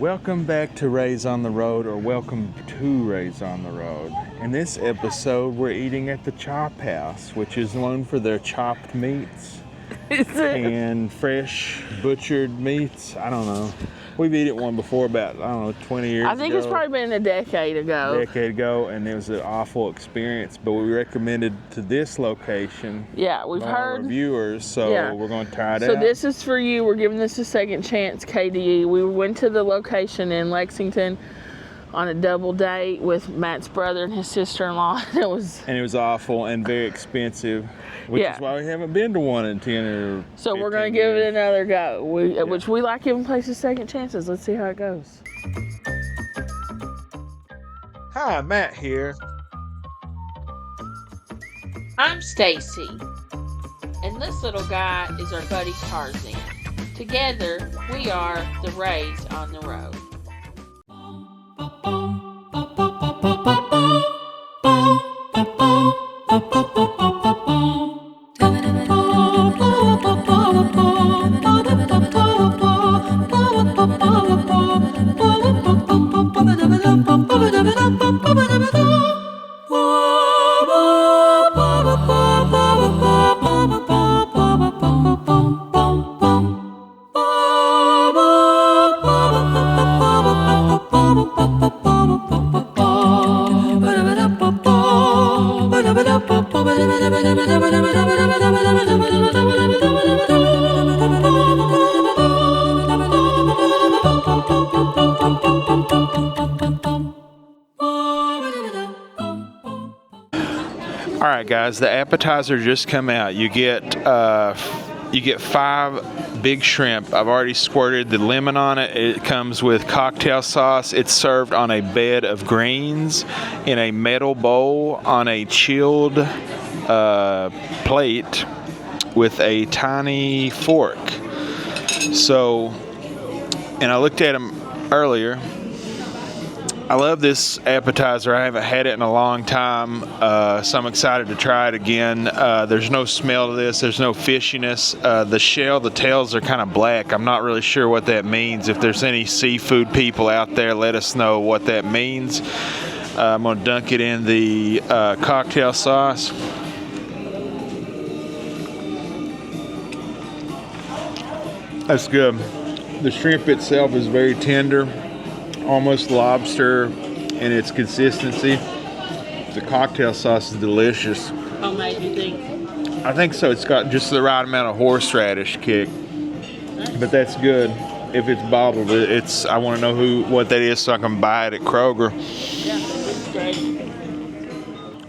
Welcome back to Raise on the Road, or welcome to Raise on the Road. In this episode, we're eating at the Chop House, which is known for their chopped meats and fresh butchered meats. I don't know. We've eaten one before about, 20 years ago. I think it's probably been a decade ago. And it was an awful experience, but we recommended to this location. Yeah, we've heard reviewers, so we're going to try it out. So this is for you. We're giving this a second chance, KDE. We went to the location in Lexington on a double date with Matt's brother and his sister-in-law. It was awful and very expensive, which is why we haven't been to one in 10 or So we're going to give it another go, which we like giving places second chances. Let's see how it goes. Hi, Matt here. I'm Stacy, and this little guy is our buddy Tarzan. Together, we are the Rays on the Road. Alright guys, the appetizer just come out. You get 5 big shrimp. I've already squirted the lemon on it. It comes with cocktail sauce. It's served on a bed of greens in a metal bowl on a chilled plate with a tiny fork. So, and I looked at them earlier. I love this appetizer. I haven't had it in a long time, so I'm excited to try it again. There's no smell to this. There's no fishiness. The shell, the tails are kind of black. I'm not really sure what that means. If there's any seafood people out there, let us know what that means. I'm going to dunk it in the cocktail sauce. That's good. The shrimp itself is very tender, almost lobster in its consistency. The cocktail sauce is delicious. How made you think? I think so. It's got just the right amount of horseradish kick, but that's good. If it's bottled, I want to know what that is so I can buy it at Kroger. Yeah, it's great.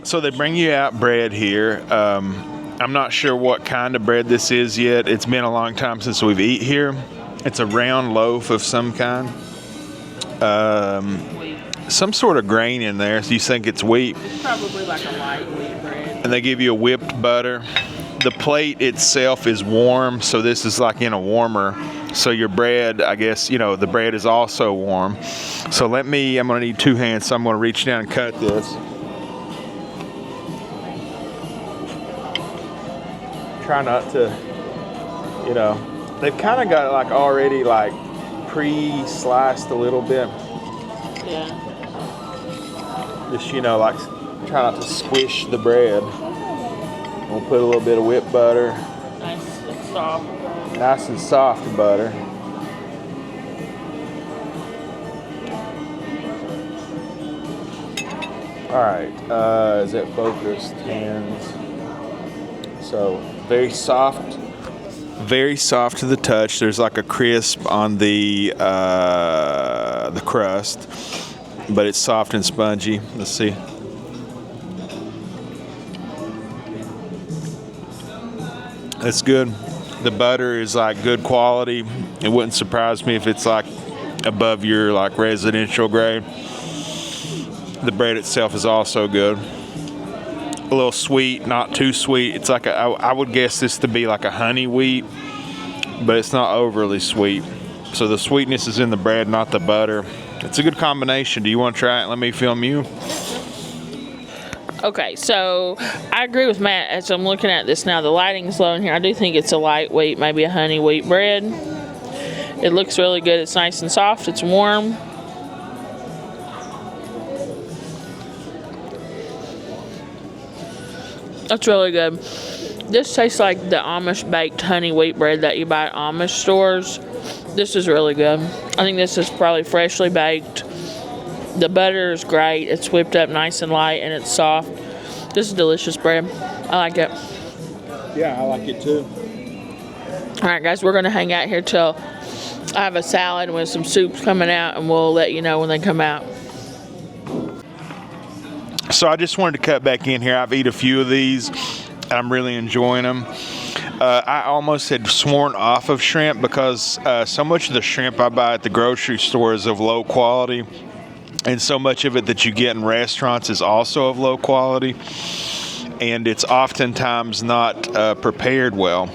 So they bring you out bread here. I'm not sure what kind of bread this is yet. It's been a long time since we've eaten here. It's a round loaf of some kind. Some sort of grain in there, so you think it's wheat. It's probably like a light wheat bread. And they give you a whipped butter. The plate itself is warm, so this is like in a warmer. So your bread, I guess, the bread is also warm. So I'm going to need 2 hands, so I'm going to reach down and cut this. Try not to, they've kind of got it like already like pre-sliced a little bit. Yeah. Just, like try not to squish the bread. We'll put a little bit of whipped butter. Nice and soft. Nice and soft butter. Alright, is that focused? Hands. So, very soft to the touch. There's like a crisp on the crust, but it's soft and spongy. Let's see. That's good. The butter is like good quality. It wouldn't surprise me if it's like above your like residential grade. The bread itself is also good. A little sweet, not too sweet. It's like I would guess this to be like a honey wheat, but it's not overly sweet. So the sweetness is in the bread, not the butter. It's a good combination. Do you want to try it? Let me film you. Okay, so I agree with Matt as I'm looking at this now. The lighting's low in here. I do think it's a lightweight, maybe a honey wheat bread. It looks really good. It's nice and soft. It's warm. That's really good. This tastes like the Amish baked honey wheat bread that you buy at Amish stores. This is really good. I think this is probably freshly baked. The butter is great. It's whipped up nice and light, and it's soft. This is delicious bread. I like it. Yeah, I like it too. All right, guys, we're going to hang out here till I have a salad with some soups coming out, and we'll let you know when they come out. So I just wanted to cut back in here. I've eaten a few of these, and I'm really enjoying them. I almost had sworn off of shrimp because so much of the shrimp I buy at the grocery store is of low quality, and so much of it that you get in restaurants is also of low quality, and it's oftentimes not prepared well.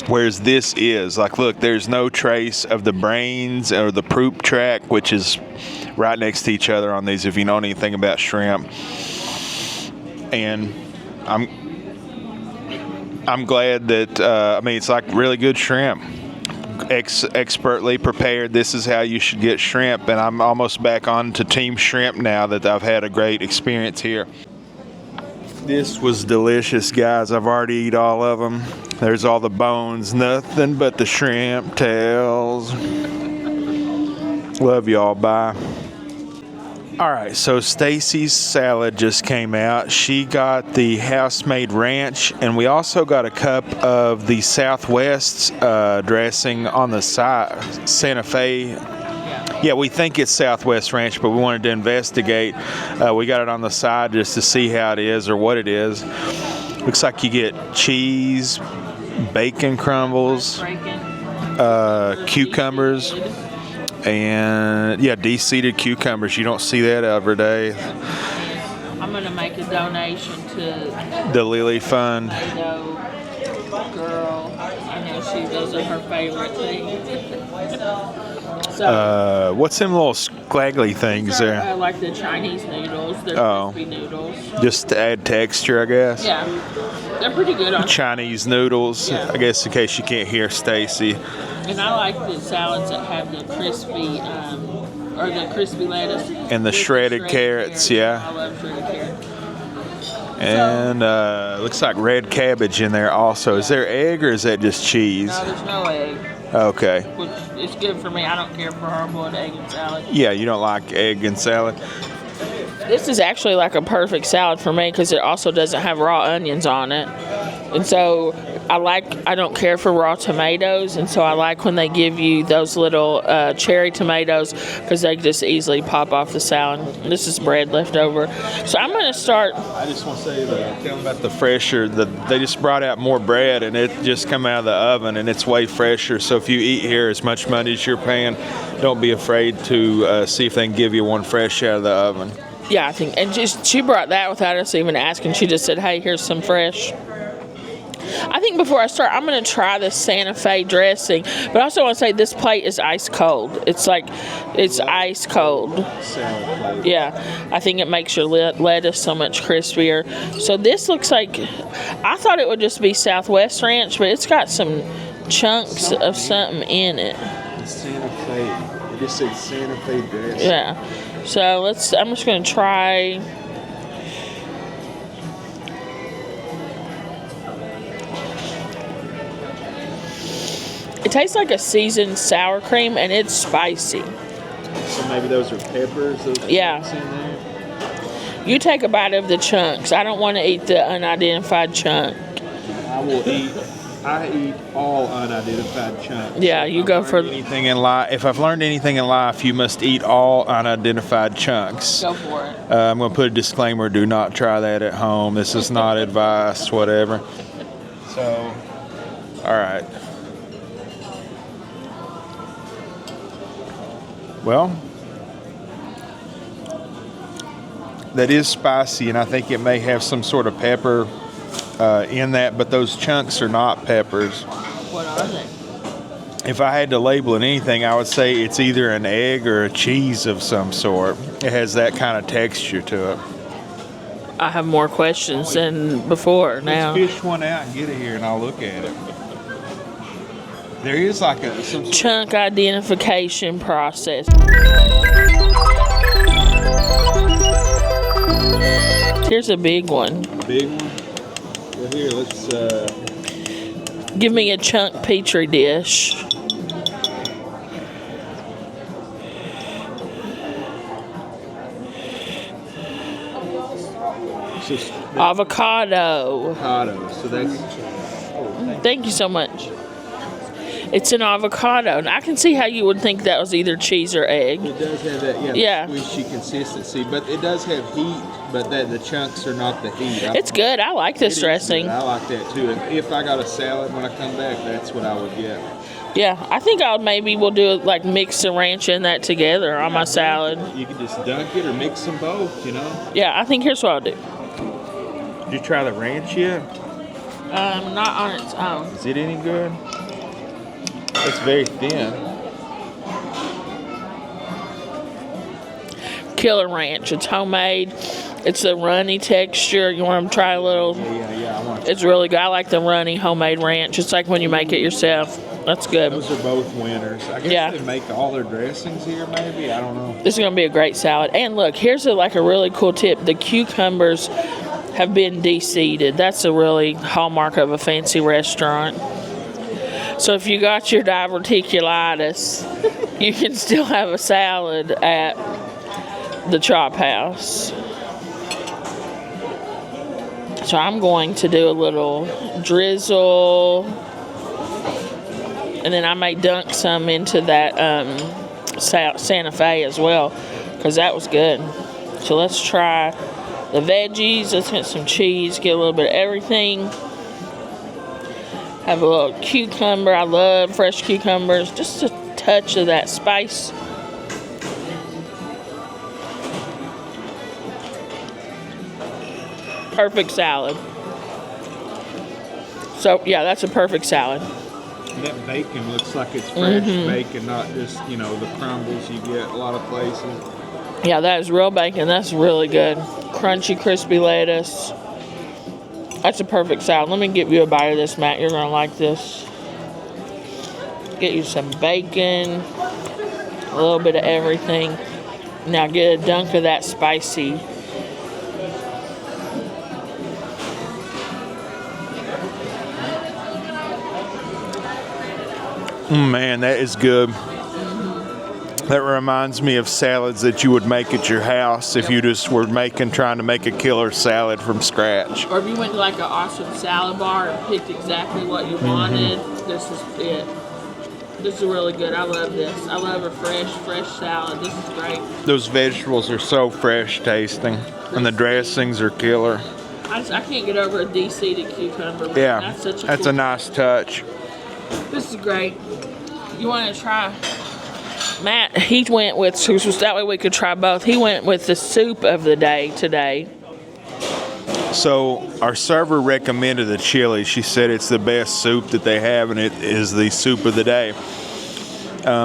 Whereas this is, like, look, there's no trace of the brains or the croup track, which is right next to each other on these if you know anything about shrimp. And I'm glad that, I mean, it's like really good shrimp. Expertly prepared. This is how you should get shrimp. And I'm almost back on to Team Shrimp now that I've had a great experience here. This was delicious, guys. I've already eaten all of them. There's all the bones, nothing but the shrimp tails. Love y'all. Bye. All right, so Stacy's salad just came out. She got the house-made ranch, and we also got a cup of the Southwest dressing on the side, Santa Fe. Yeah, we think it's Southwest Ranch, but we wanted to investigate. We got it on the side just to see how it is or what it is. Looks like you get cheese, bacon crumbles, cucumbers, and yeah, de-seeded cucumbers. You don't see that every day. I'm going to make a donation to the Lily Fund. Girl, I know those are her favorite things. So, what's them little scraggly things there? I like the Chinese noodles. They're crispy noodles. Just to add texture, I guess. Yeah, they're pretty good on Chinese noodles. Yeah. I guess in case you can't hear Stacy. And I like the salads that have the crispy, or the crispy lettuce and the shredded carrots. Yeah. I love shredded carrots. And looks like red cabbage in there also. Is there egg or is that just cheese? No, there's no egg. Okay. Which is good for me. I don't care for hard-boiled egg and salad. Yeah, you don't like egg and salad? This is actually like a perfect salad for me because it also doesn't have raw onions on it. And so I don't care for raw tomatoes, and so I like when they give you those little cherry tomatoes because they just easily pop off the salad. This is bread left over. So I'm going to start. I just want to say tell them about the fresher. They just brought out more bread, and it just come out of the oven, and it's way fresher. So if you eat here as much money as you're paying, don't be afraid to see if they can give you one fresh out of the oven. Yeah, I think, and she brought that without us even asking. She just said, "Hey, here's some fresh." I think before I start, I'm going to try the Santa Fe dressing, but I also want to say this plate is ice cold. It's ice cold. Yeah, I think it makes your lettuce so much crispier. So this looks like, I thought it would just be Southwest Ranch, but it's got some chunks of something in it. Santa Fe. It just said Santa Fe dressing. Yeah. So I'm just going to try. It tastes like a seasoned sour cream, and it's spicy. So maybe those are peppers? Yeah. In there? You take a bite of the chunks. I don't want to eat the unidentified chunk. I eat all unidentified chunks. Yeah, you go for anything in life. If I've learned anything in life, you must eat all unidentified chunks. Go for it. I'm going to put a disclaimer: do not try that at home. This is not advice, whatever. So, all right. Well, that is spicy, and I think it may have some sort of pepper in that, but those chunks are not peppers. What are they? If I had to label it anything, I would say it's either an egg or a cheese of some sort. It has that kind of texture to it. I have more questions than before now. Let's fish one out and get it here, and I'll look at it. There is like some chunk identification process. Here's a big one. big one. Well, here, let's. Give me a chunk petri dish. Avocado. Avocado. So that's. Thank you so much. It's an avocado, and I can see how you would think that was either cheese or egg. It does have that, squishy consistency, but it does have heat. But the chunks are not the heat. It's good. I like this dressing. I like that too. If I got a salad when I come back, that's what I would get. Yeah, I think we'll do like mix the ranch and that together on my salad. You can just dunk it or mix them both, you know. Yeah, I think here's what I'll do. Did you try the ranch yet? Not on its own. Is it any good? It's very thin. Killer Ranch. It's homemade. It's a runny texture. You want to try a little? Yeah. I want to. It's really good. I like the runny homemade ranch. It's like when you make it yourself. That's good. Those are both winners. I guess they make all their dressings here, maybe. I don't know. This is going to be a great salad. And look, here's a really cool tip. The cucumbers have been de-seeded. That's a really hallmark of a fancy restaurant. So if you got your diverticulitis, you can still have a salad at the Chop House. So I'm going to do a little drizzle, and then I may dunk some into that Santa Fe as well, because that was good. So let's try the veggies. Let's get some cheese, get a little bit of everything. Have a little cucumber. I love fresh cucumbers. Just a touch of that spice. Perfect salad. So, yeah, that's a perfect salad. That bacon looks like it's fresh bacon, not just, the crumbles you get a lot of places. Yeah, that is real bacon. That's really good. Crunchy, crispy lettuce. That's a perfect salad. Let me give you a bite of this, Matt. You're going to like this. Get you some bacon, a little bit of everything. Now get a dunk of that spicy. Man, that is good. That reminds me of salads that you would make at your house if you just were trying to make a killer salad from scratch. Or if you went to like an awesome salad bar and picked exactly what you wanted, this is it. This is really good. I love this. I love a fresh salad. This is great. Those vegetables are so fresh tasting, and the dressings are killer. I can't get over a de-seeded cucumber. Man. Yeah, that's a nice touch. This is great. You want to try? Matt, he went with, so that way we could try both. He went with the soup of the day today. So our server recommended the chili. She said it's the best soup that they have, and it is the soup of the day.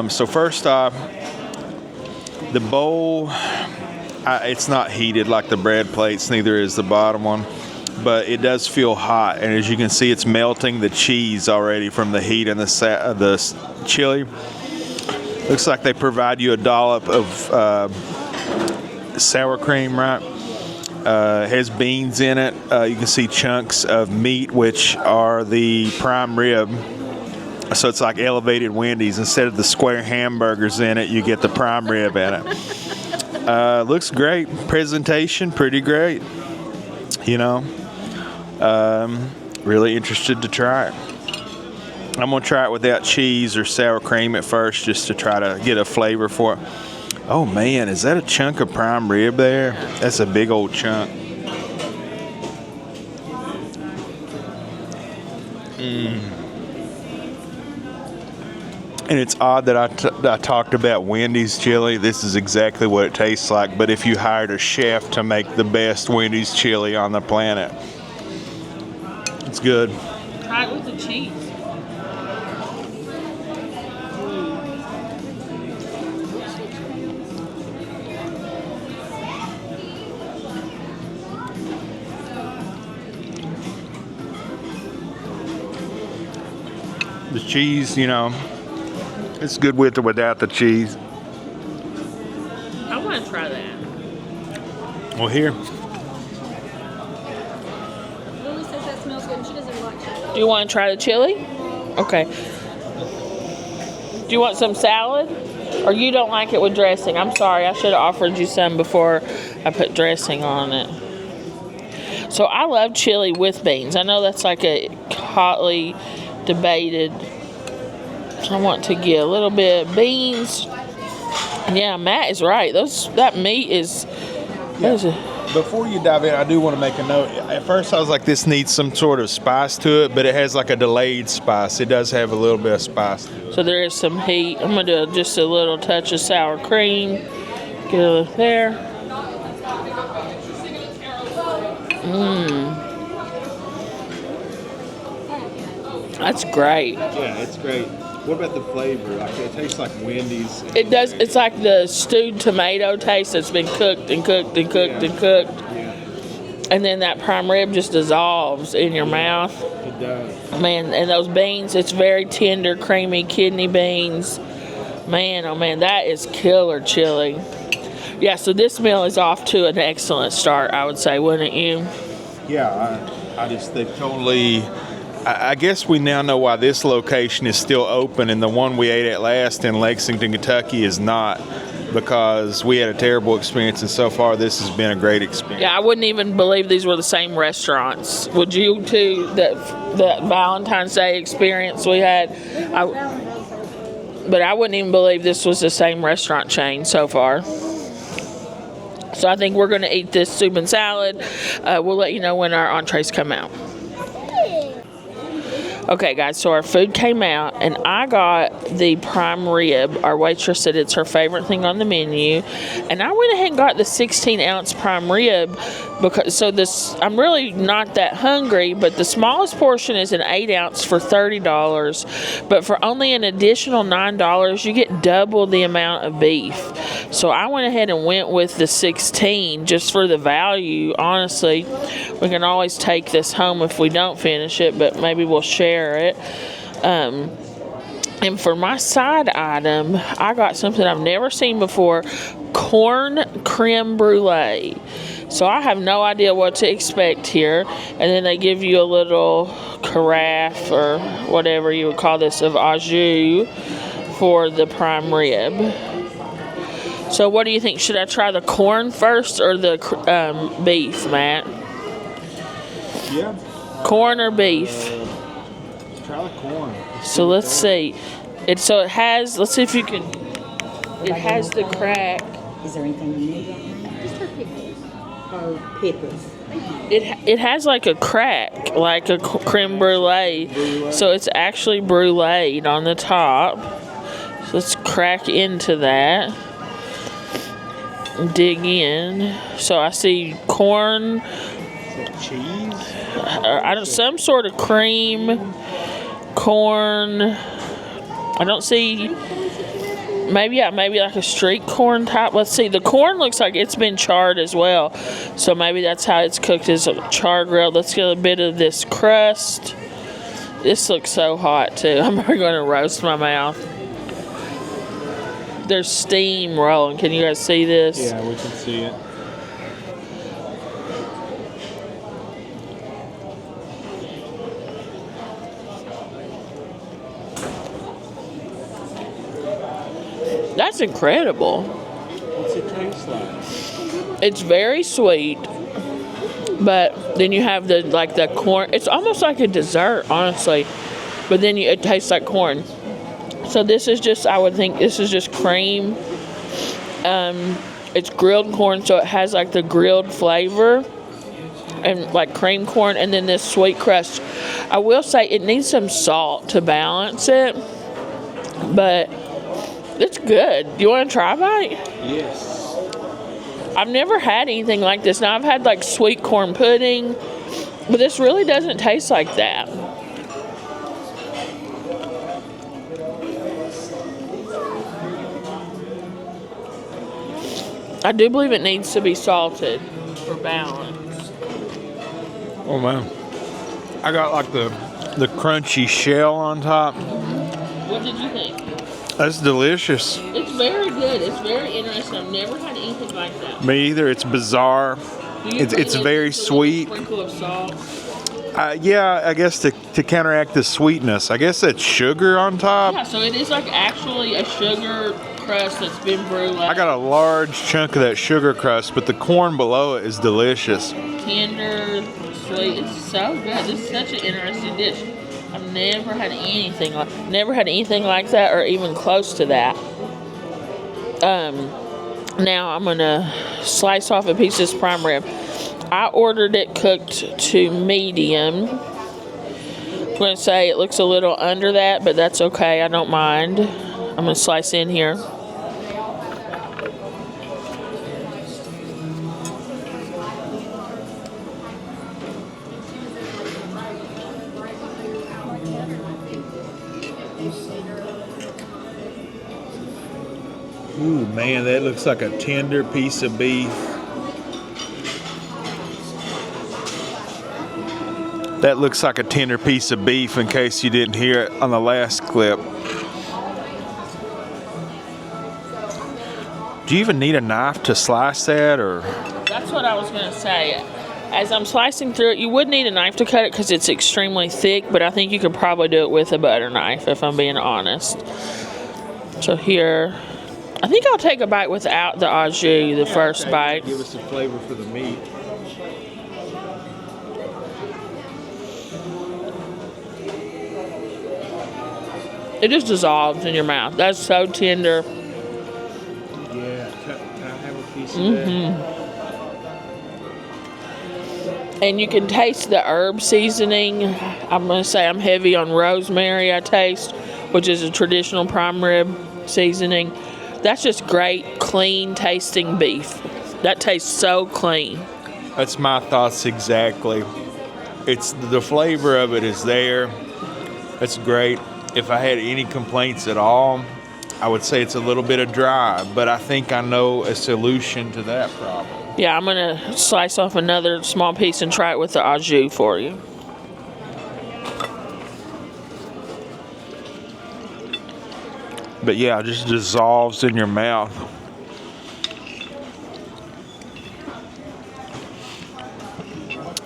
So first off, the bowl, it's not heated like the bread plates, neither is the bottom one, but it does feel hot. And as you can see, it's melting the cheese already from the heat and the chili. Looks like they provide you a dollop of sour cream, right? Has beans in it. You can see chunks of meat, which are the prime rib. So it's like elevated Wendy's. Instead of the square hamburgers in it, you get the prime rib in it. Looks great. Presentation, pretty great. Really interested to try it. I'm going to try it without cheese or sour cream at first, just to try to get a flavor for it. Oh man, is that a chunk of prime rib there? That's a big old chunk. And it's odd that I talked about Wendy's chili. This is exactly what it tastes like, but if you hired a chef to make the best Wendy's chili on the planet. It's good. Try it with the cheese. The cheese, you know, it's good with or without the cheese. I want to try that. Well, here. Lily says that smells good and she doesn't like it. Do you want to try the chili? Okay. Do you want some salad? Or you don't like it with dressing? I'm sorry, I should have offered you some before I put dressing on it. So I love chili with beans. I know that's like a hotly debated. I want to get a little bit of beans. Yeah, Matt is right. That meat is. Before you dive in, I do want to make a note. At first, I was like, this needs some sort of spice to it, but it has like a delayed spice. It does have a little bit of spice. So there is some heat. I'm going to do just a little touch of sour cream. Get it there. That's great. Yeah, it's great. What about the flavor? Like, it tastes like Wendy's. It does. It's like the stewed tomato taste that's been cooked and cooked and cooked and cooked. Yeah, And then that prime rib just dissolves in your mouth. it does. Man, and those beans, it's very tender, creamy kidney beans. Man, oh man, that is killer chili. Yeah, so this meal is off to an excellent start, I would say, wouldn't you? Yeah, I just think totally. I guess we now know why this location is still open and the one we ate at last in Lexington, Kentucky is not, because we had a terrible experience and so far this has been a great experience. Yeah, I wouldn't even believe these were the same restaurants. Would you too, that Valentine's Day experience we had? But I wouldn't even believe this was the same restaurant chain so far. So I think we're going to eat this soup and salad. We'll let you know when our entrees come out. Okay, guys, so our food came out, and I got the prime rib. Our waitress said it's her favorite thing on the menu, and I went ahead and got the 16-ounce prime rib because I'm really not that hungry, but the smallest portion is an 8-ounce for $30, but for only an additional $9, you get double the amount of beef. So I went ahead and went with the 16 just for the value. Honestly, we can always take this home if we don't finish it, but maybe we'll share it. And for my side item, I got something I've never seen before, corn creme brulee. So I have no idea what to expect here. And then they give you a little carafe or whatever you would call this of au jus for the prime rib. So what do you think? Should I try the corn first or the beef, Matt? Yeah. Corn or beef? Try the corn. So let's see. Let's see if you can. It has the crack. Is there anything you need? Just her pickles. Oh, peppers. It has like a crack, like a creme brulee. So it's actually bruleed on the top. So let's crack into that. Dig in. So I see corn. Cheese? Some sort of cream. Corn. I don't see. Maybe like a street corn type. Let's see. The corn looks like it's been charred as well. So maybe that's how it's cooked, as a char grilled. Let's get a bit of this crust. This looks so hot too. I'm going to roast my mouth. There's steam rolling. Can you guys see this? Yeah, we can see it. That's incredible. What's it taste like? It's very sweet, but then you have the corn. It's almost like a dessert, honestly. But then it tastes like corn. So this is just, I would think this is just cream. It's grilled corn, so it has like the grilled flavor and like cream corn, and then this sweet crust. I will say it needs some salt to balance it, but it's good. Do you want to try a bite? Yes. I've never had anything like this. Now I've had like sweet corn pudding, but this really doesn't taste like that. I do believe it needs to be salted for balance. Oh man. I got like the crunchy shell on top. What did you think? That's delicious. It's very good. It's very interesting. I've never had anything like that. Me either. It's bizarre. Do you It's think very a little sweet. Sprinkle of salt. Yeah, I guess to counteract the sweetness. I guess that's sugar on top. Yeah, so it is like actually a sugar crust that's been brewed. I got a large chunk of that sugar crust, but the corn below it is delicious. Tender, sweet. It's so good. This is such an interesting dish. I've never had anything like that, or even close to that. Now I'm gonna slice off a piece of this prime rib. I ordered it cooked to medium. I'm gonna say it looks a little under that, but that's okay. I don't mind. I'm gonna slice in here. Ooh, man, that looks like a tender piece of beef. That looks like a tender piece of beef, in case you didn't hear it on the last clip. Do you even need a knife to slice that, or? That's what I was gonna say. As I'm slicing through it, you would need a knife to cut it because it's extremely thick, but I think you could probably do it with a butter knife, if I'm being honest. So here, I think I'll take a bite without the au jus, the first bite. Give us a flavor for the meat. It just dissolves in your mouth. That's so tender. Yeah, can I have a piece of that? And you can taste the herb seasoning. I'm going to say I'm heavy on rosemary, I taste, which is a traditional prime rib seasoning. That's just great, clean tasting beef. That tastes so clean. That's my thoughts exactly. It's the flavor of it is there. That's great. If I had any complaints at all, I would say it's a little bit of dry, but I think I know a solution to that problem. Yeah, I'm going to slice off another small piece and try it with the au jus for you. But yeah, it just dissolves in your mouth.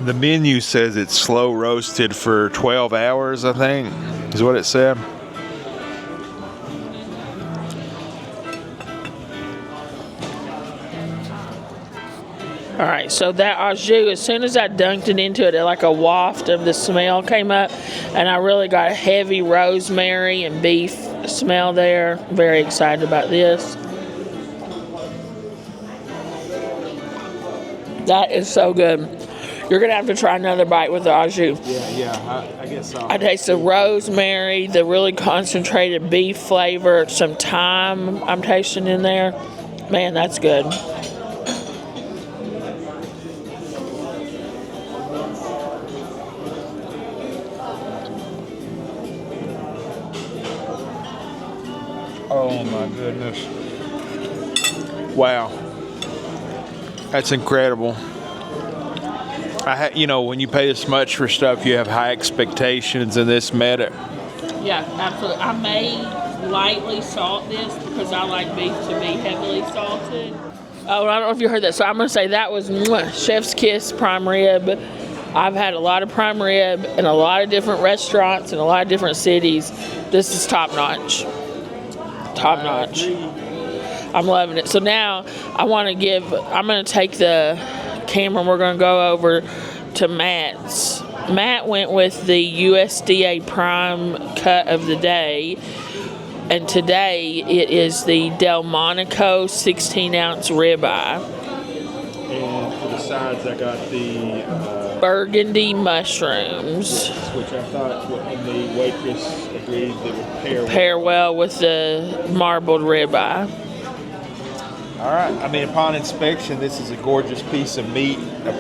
The menu says it's slow roasted for 12 hours, I think, is what it said. All right, so that au jus, as soon as I dunked it into it, like a waft of the smell came up, and I really got a heavy rosemary and beef smell there. Very excited about this. That is so good. You're going to have to try another bite with the au jus. Yeah, I guess so. I taste the rosemary, the really concentrated beef flavor, some thyme I'm tasting in there. Man, that's good. Oh my goodness. Wow. That's incredible. When you pay this much for stuff, you have high expectations, and this met it. Yeah, absolutely. I may lightly salt this because I like beef to be heavily salted. Oh, I don't know if you heard that. So I'm going to say that was Chef's Kiss prime rib. I've had a lot of prime rib in a lot of different restaurants in a lot of different cities. This is top notch. Top notch. I'm loving it. So now I'm going to take the camera and we're going to go over to Matt's. Matt went with the USDA prime cut of the day, and today it is the Delmonico 16-ounce ribeye. And for the sides, I got the burgundy mushrooms, which I thought when the waitress agreed they would pair well with the marbled ribeye. All right. I mean, upon inspection, this is a gorgeous piece of meat. You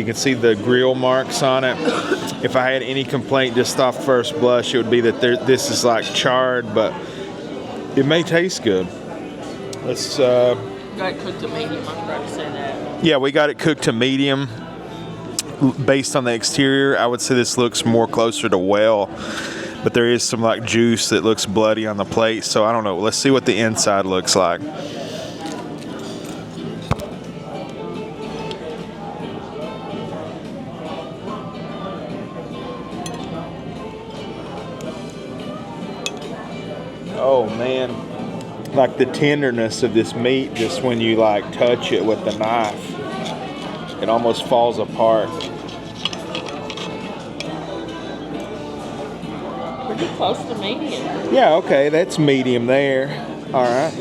can see the grill marks on it. If I had any complaint just off first blush, it would be that this is like charred, but it may taste good. Let's. Got it cooked to medium. I forgot to say that. Yeah, we got it cooked to medium. Based on the exterior, I would say this looks more closer to well. but there is some like juice that looks bloody on the plate. So I don't know. Let's see what the inside looks like. Oh man, like the tenderness of this meat, just when you like touch it with the knife, it almost falls apart. Pretty close to medium. Yeah, okay, that's medium there. All right.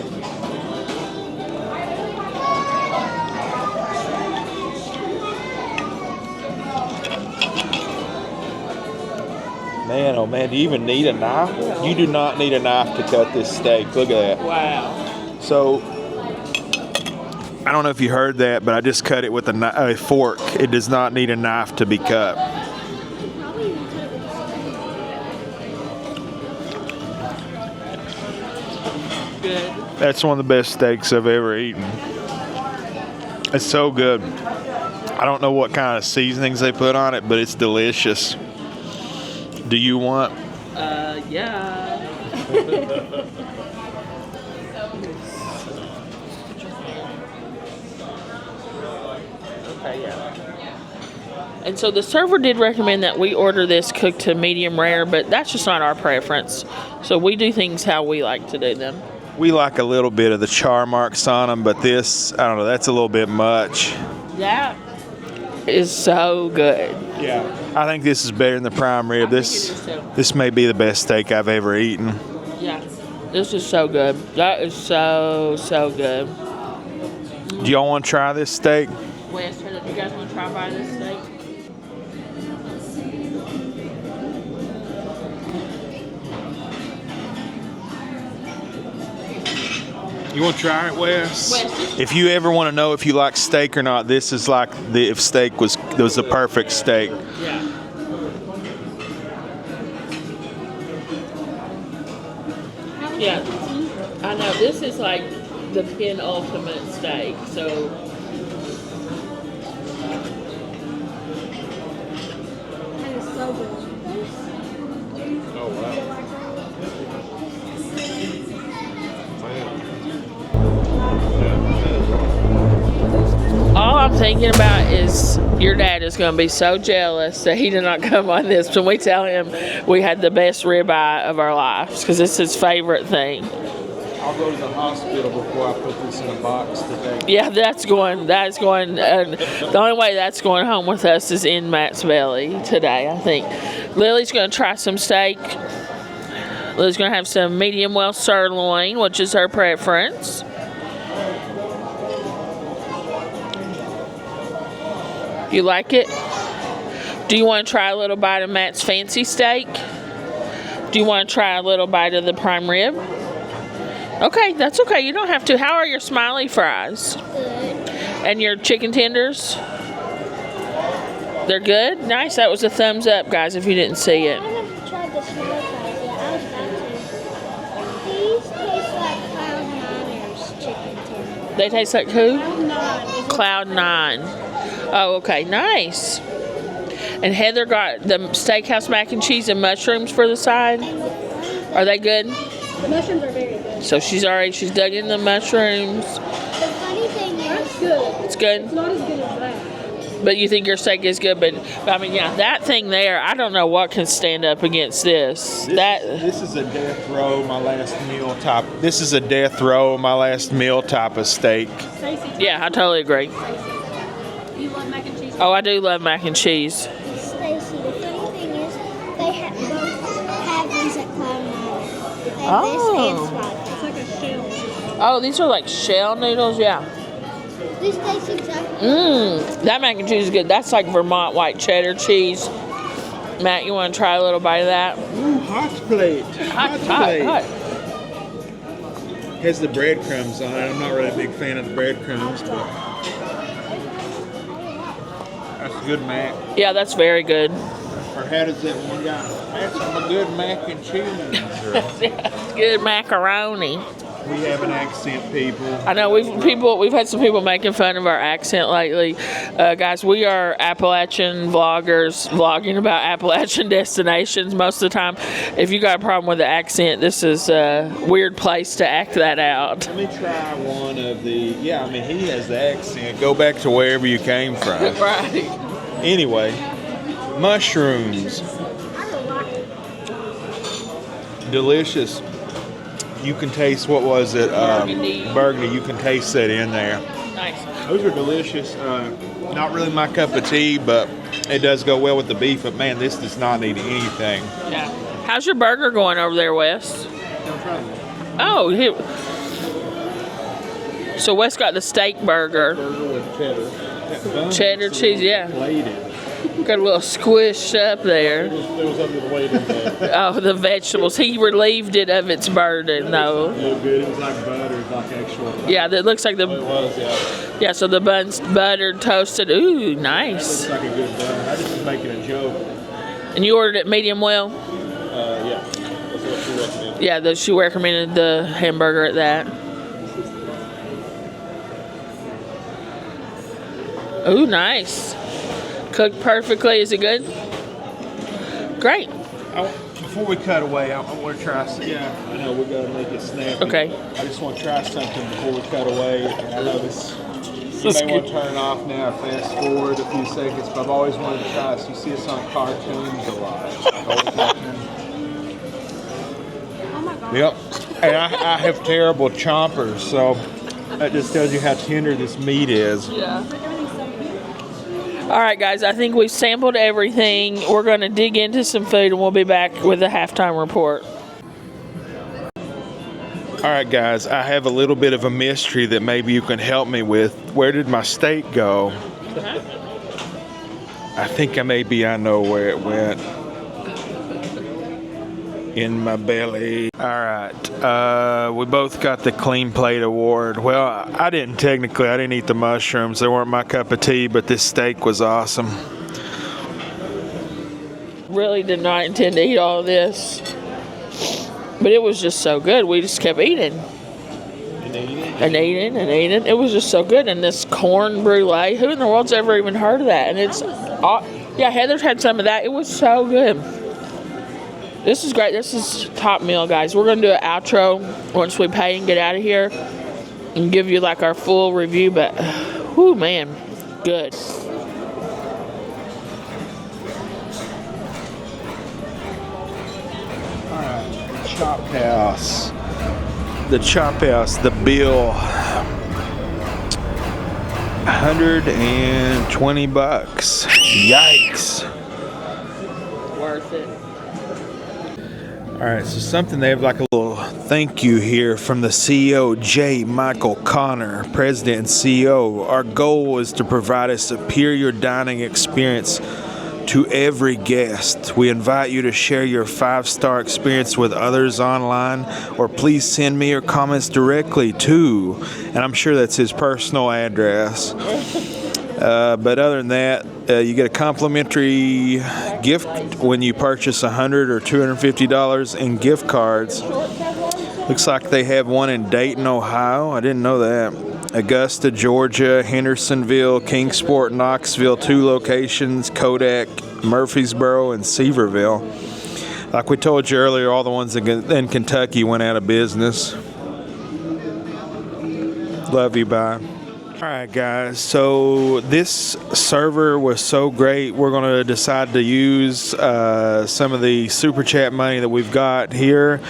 Man, oh man, do you even need a knife? You do not need a knife to cut this steak. Look at that. Wow. So, I don't know if you heard that, but I just cut it with a fork. It does not need a knife to be cut. Good. That's one of the best steaks I've ever eaten. It's so good. I don't know what kind of seasonings they put on it, but it's delicious. Do you want? Yeah. Okay, yeah. And so the server did recommend that we order this cooked to medium rare, but that's just not our preference. So we do things how we like to do them. We like a little bit of the char marks on them, but this, I don't know, that's a little bit much. That is so good. Yeah. I think this is better than the prime rib. This may be the best steak I've ever eaten. Yeah. This is so good. That is so good. Do y'all want to try this steak? Wes, do you guys want to try by this steak? You want to try it, Wes? Wes, If you ever want to know if you like steak or not, this is like if steak was the perfect steak. yeah. Yeah. I know. This is like the penultimate steak. So That is so good. Oh, wow. all I'm thinking about is your dad is going to be so jealous that he did not come on this when we tell him we had the best ribeye of our lives, because it's his favorite thing. I'll go to the hospital before I put this in a box today. Yeah, that's going, the only way that's going home with us is in Matt's belly today, I think. Lily's going to try some steak. Lily's going to have some medium well sirloin, which is her preference. You like it? Do you want to try a little bite of Matt's fancy steak? Do you want to try a little bite of the prime rib? Okay, that's okay. You don't have to. How are your smiley fries? Good. And your chicken tenders? They're good? Nice. That was a thumbs up, guys, if you didn't see it. I haven't tried the small fries yet. I was about to. These taste like Cloud Niner's chicken tenders. They taste like who? Nine. Cloud 9. Oh, okay. Nice. And Heather got the steakhouse mac and cheese and mushrooms for the side. Are they good? The mushrooms are very good. So she's dug in the mushrooms. The funny thing is, it's good. It's good. It's not as good as that. But you think your steak is good, but I mean, yeah, that thing there, I don't know what can stand up against this. This is a death row, my last meal type. This is a death row, my last meal type of steak. Stacey, Yeah, I totally agree. you love mac and cheese? Oh, I do love mac and cheese. Stacey, the funny thing is, they both have these at Cloud Nine. They have this and Spot. It's like a shell. Oh, these are like shell noodles, yeah. This tastes exactly. That mac and cheese is good. That's like Vermont white cheddar cheese. Matt, you want to try a little bite of that? Ooh, hot plate. Hot. Has the breadcrumbs on it. I'm not really a big fan of the breadcrumbs, but that's good mac. Yeah, that's very good. Or how does that one guy? That's some good mac and cheese. Good macaroni. We have an accent, people. I know we've had some people making fun of our accent lately. Guys, we are Appalachian vloggers vlogging about Appalachian destinations most of the time. If you got a problem with the accent, this is a weird place to act that out. Let me try one of the. Yeah, I mean, he has the accent. Go back to wherever you came from. Right. Anyway, mushrooms. Delicious. You can taste, what was it? Burgundy. You can taste that in there. Nice. Those are delicious. Not really my cup of tea, but it does go well with the beef. But man, this does not need anything. Yeah. How's your burger going over there, Wes? Oh, here. So Wes got the steak burger. Burger with cheddar. Cheddar cheese, yeah. Plated. Got a little squish up there. There was something to wait in there. Oh, the vegetables. He relieved it of its burden, though. It looked good. It was like butter. It was like actual. Yeah, that looks like It was, yeah. Yeah, so the bun's buttered, toasted. Ooh, nice. Looks like a good bun. I just was making a joke. And you ordered it medium well? Yeah. That's what she recommended. Yeah, she recommended the hamburger at that. Ooh, nice. Cooked perfectly. Is it good? Great. Before we cut away, I want to try. Yeah, I know we got to make it snappy. Okay. I just want to try something before we cut away. And I know this. You That's may want to good. turn it off now. Fast forward a few seconds. But I've always wanted to try this. You see us on cartoons a lot. Old cartoons. Yep. And I have terrible chompers, so that just tells you how tender this meat is. Yeah. All right, guys, I think we've sampled everything. We're going to dig into some food, and we'll be back with a halftime report. All right, guys, I have a little bit of a mystery that maybe you can help me with. Where did my steak go? I think I know where it went. In my belly. All right, we both got the Clean Plate Award. Well, I didn't eat the mushrooms. They weren't my cup of tea, but this steak was awesome. Really did not intend to eat all of this, but it was just so good. We just kept eating. And eating and eating. It was just so good. And this corn brulee, who in the world's ever even heard of that? And it's, yeah, Heather's had some of that. It was so good. This is great. This is top meal, guys. We're going to do an outro once we pay and get out of here and give you like our full review. But, whew, man, good. All right, Chop House. The Chop House, the bill. $120. Yikes. Worth it. All right, so something they have like a little thank you here from the CEO, J. Michael Connor, President and CEO. Our goal is to provide a superior dining experience to every guest. We invite you to share your 5-star experience with others online, or please send me your comments directly to, and I'm sure that's his personal address. But other than that, you get a complimentary gift when you purchase $100 or $250 in gift cards. Looks like they have one in Dayton, Ohio. I didn't know that. Augusta, Georgia, Hendersonville, Kingsport, Knoxville, 2 locations, Kodak, Murfreesboro, and Sevierville. Like we told you earlier, all the ones in Kentucky went out of business. Love you, bye. All right, guys, so this server was so great, we're going to decide to use some of the Super Chat money that we've got here.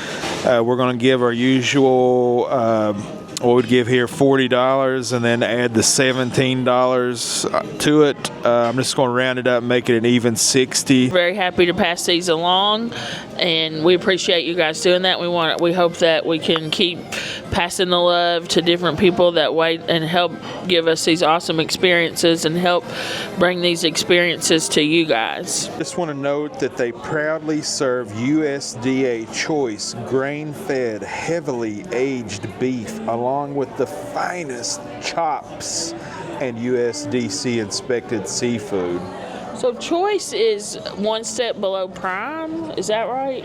We're going to give our usual, what we'd give here, $40, and then add the $17 to it. I'm just going to round it up and make it an even 60. Very happy to pass these along, and we appreciate you guys doing that. We hope that we can keep passing the love to different people that wait and help give us these awesome experiences and help bring these experiences to you guys. Just want to note that they proudly serve USDA choice, grain-fed, heavily aged beef along with the finest chops and USDC inspected seafood. So choice is one step below prime, is that right?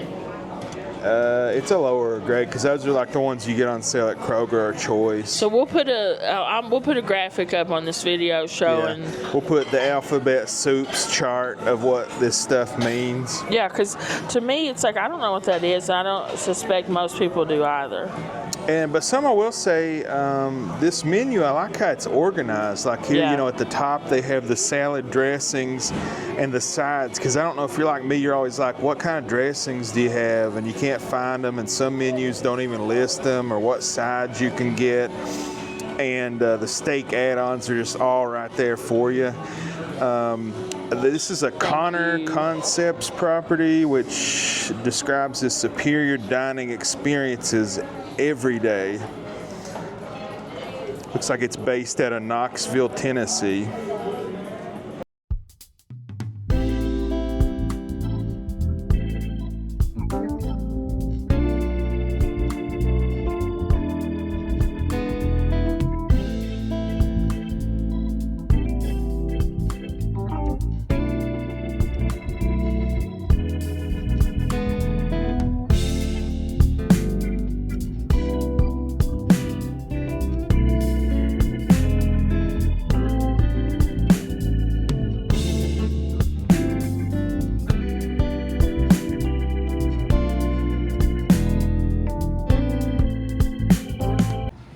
It's a lower grade because those are like the ones you get on sale at Kroger or Choice. So we'll put a graphic up on this video showing. Yeah. We'll put the alphabet soups chart of what this stuff means. Yeah, because to me it's like I don't know what that is. I don't suspect most people do either. But some I will say, this menu, I like how it's organized. Like here, Yeah. you know, at the top they have the salad dressings and the sides. Because I don't know if you're like me, you're always like, what kind of dressings do you have? And you can't find them, and some menus don't even list them or what sides you can get. And the steak add-ons are just all right there for you. This is a Connor Concepts property, which describes the superior dining experiences every day. Looks like it's based out of Knoxville, Tennessee.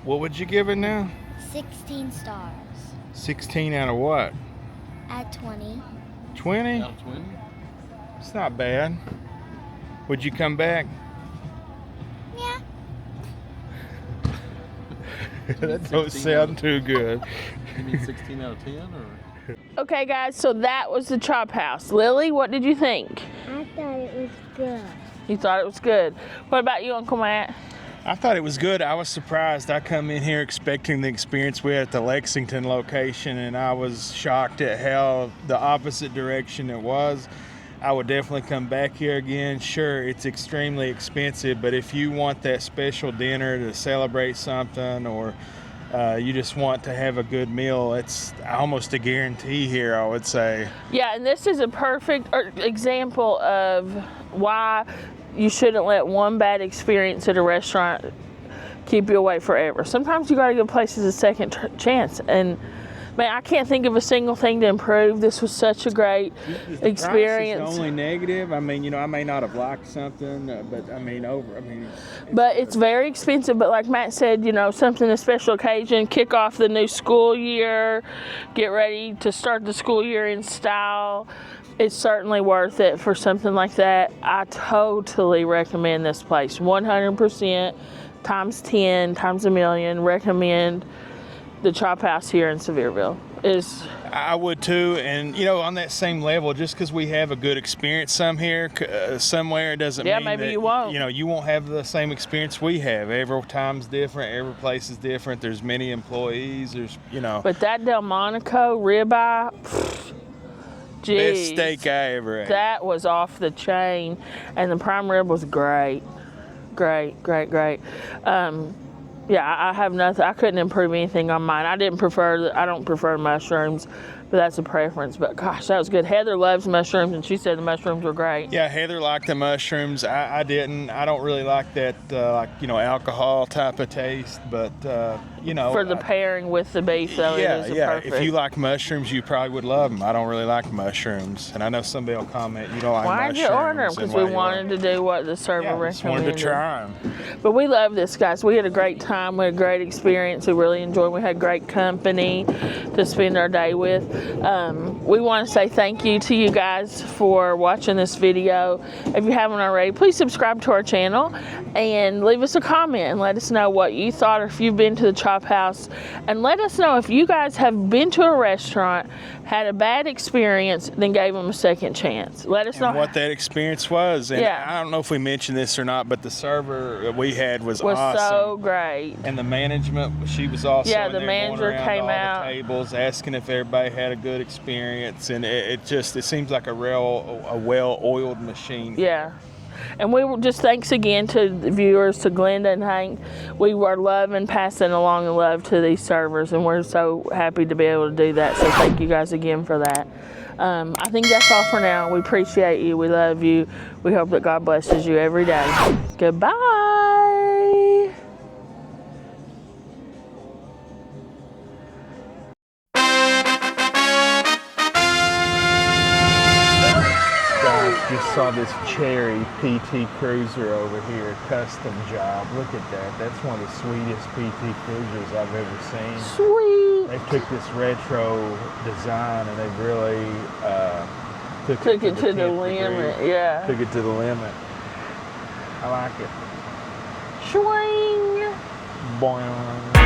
What would you give it now? 16 stars. 16 out of what? At 20. 20? Out of 20? It's not bad. Would you come back? Yeah. That don't sound too good. You mean 16 out of 10 or? Okay, guys, so that was the Chop House. Lily, what did you think? I thought it was good. You thought it was good. What about you, Uncle Matt? I thought it was good. I was surprised. I come in here expecting the experience we had at the Lexington location, and I was shocked at how the opposite direction it was. I would definitely come back here again. Sure, it's extremely expensive, but if you want that special dinner to celebrate something, or you just want to have a good meal, it's almost a guarantee here, I would say. Yeah, and this is a perfect example of why you shouldn't let one bad experience at a restaurant keep you away forever. Sometimes you gotta give places a second chance. And man, I can't think of a single thing to improve. This was such a great experience. Price is the only negative. I mean, you know, I may not have liked something, but But it's very expensive. But like Matt said, you know, something a special occasion, kick off the new school year, get ready to start the school year in style. It's certainly worth it for something like that. I totally recommend this place. 100%, times 10, times a million, recommend the Chop House here in Sevierville. I would too, and you know, on that same level, just because we have a good experience somewhere, doesn't mean maybe that, you won't. You know, you won't have the same experience we have. Every time's different. Every place is different. There's many employees. There's, you know. But that Delmonico ribeye, geez, Best steak I ever ate. that was off the chain, and the prime rib was great. Yeah, I have nothing. I couldn't improve anything on mine. I don't prefer mushrooms, but that's a preference. But gosh, that was good. Heather loves mushrooms, and she said the mushrooms were great. Yeah, Heather liked the mushrooms. I didn't. I don't really like that, alcohol type of taste. But you know, For the pairing with the beef, though, it is perfect. If you like mushrooms, you probably would love them. I don't really like mushrooms, and I know somebody will comment, you don't like mushrooms. Why'd you order them? Because we wanted to do what the server recommended. Just wanted to try them. But we love this, guys. We had a great time. We had a great experience. We really enjoyed. We had great company to spend our day with. We want to say thank you to you guys for watching this video. If you haven't already, please subscribe to our channel and leave us a comment and let us know what you thought, or if you've been to the Chop House, and let us know if you guys have been to a restaurant, had a bad experience, then gave them a second chance. Let us know what that experience was. And Yeah. I don't know if we mentioned this or not, but the server that we had was awesome. so great. And the management, she was also Yeah, in the there manager going around came all out. the tables, asking if everybody had a good experience, and it seems like a well-oiled machine. Yeah. And we were just thanks again to the viewers, to Glenda and Hank. We were loving passing along the love to these servers, and we're so happy to be able to do that. So thank you guys again for that. I think that's all for now. We appreciate you. We love you. We hope that God blesses you every day. Goodbye. Guys, just saw this cherry PT Cruiser over here, custom job. Look at that. That's one of the sweetest PT Cruisers I've ever seen. Sweet. They took this retro design and they really took it to the limit. Yeah. Took it to the limit. I like it. Swing. Boing.